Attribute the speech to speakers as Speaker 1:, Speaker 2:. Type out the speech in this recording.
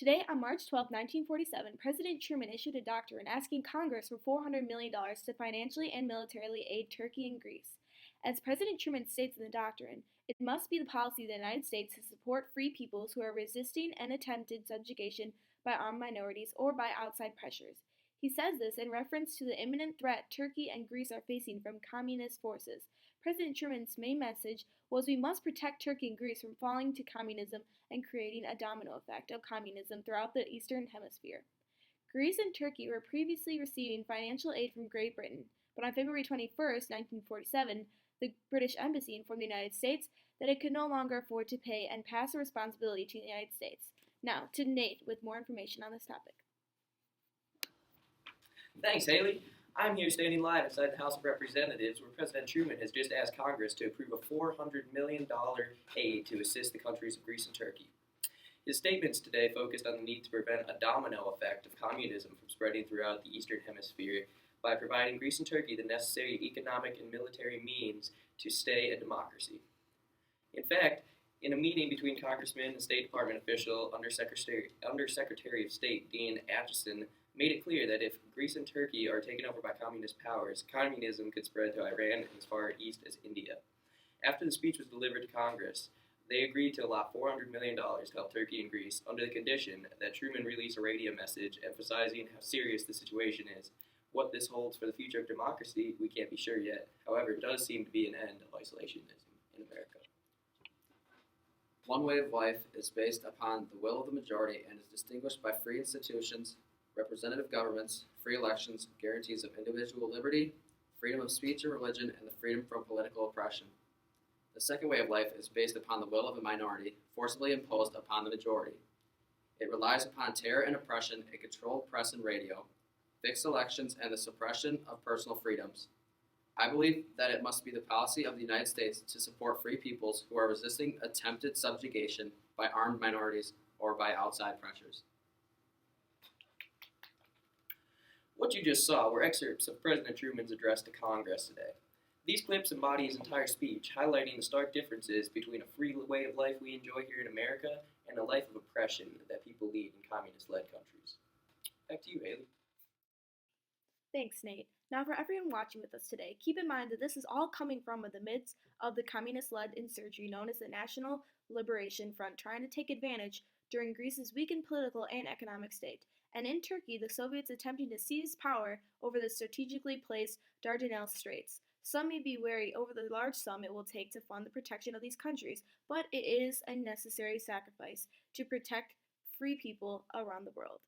Speaker 1: Today, on March 12, 1947, President Truman issued a doctrine asking Congress for $400 million to financially and militarily aid Turkey and Greece. As President Truman states in the doctrine, it must be the policy of the United States to support free peoples who are resisting an attempted subjugation by armed minorities or by outside pressures. He says this in reference to the imminent threat Turkey and Greece are facing from communist forces. President Truman's main message was we must protect Turkey and Greece from falling to communism and creating a domino effect of communism throughout the Eastern Hemisphere. Greece and Turkey were previously receiving financial aid from Great Britain, but on February 21, 1947, the British Embassy informed the United States that it could no longer afford to pay and pass the responsibility to the United States. Now, to Nate with more information on this topic.
Speaker 2: Thanks, Haley. I'm here standing live inside the House of Representatives where President Truman has just asked Congress to approve a $400 million aid to assist the countries of Greece and Turkey. His statements today focused on the need to prevent a domino effect of communism from spreading throughout the Eastern Hemisphere by providing Greece and Turkey the necessary economic and military means to stay a democracy. In fact, in a meeting between Congressman and State Department official Undersecretary of State Dean Acheson made it clear that if Greece and Turkey are taken over by communist powers, communism could spread to Iran and as far east as India. After the speech was delivered to Congress, they agreed to allot $400 million to help Turkey and Greece under the condition that Truman release a radio message emphasizing how serious the situation is. What this holds for the future of democracy, we can't be sure yet. However, it does seem to be an end of isolationism in America.
Speaker 3: One way of life is based upon the will of the majority and is distinguished by free institutions, representative governments, free elections, guarantees of individual liberty, freedom of speech or religion, and the freedom from political oppression. The second way of life is based upon the will of a minority, forcibly imposed upon the majority. It relies upon terror and oppression, a controlled press and radio, fixed elections, and the suppression of personal freedoms. I believe that it must be the policy of the United States to support free peoples who are resisting attempted subjugation by armed minorities or by outside pressures.
Speaker 2: What you just saw were excerpts of President Truman's address to Congress today. These clips embody his entire speech, highlighting the stark differences between a free way of life we enjoy here in America and a life of oppression that people lead in communist-led countries. Back to you, Haley.
Speaker 1: Thanks, Nate. Now, for everyone watching with us today, keep in mind that this is all coming from the midst of the communist-led insurgency known as the National Liberation Front trying to take advantage during Greece's weakened political and economic state, and in Turkey, the Soviets attempting to seize power over the strategically placed Dardanelles Straits. Some may be wary over the large sum it will take to fund the protection of these countries, but it is a necessary sacrifice to protect free people around the world.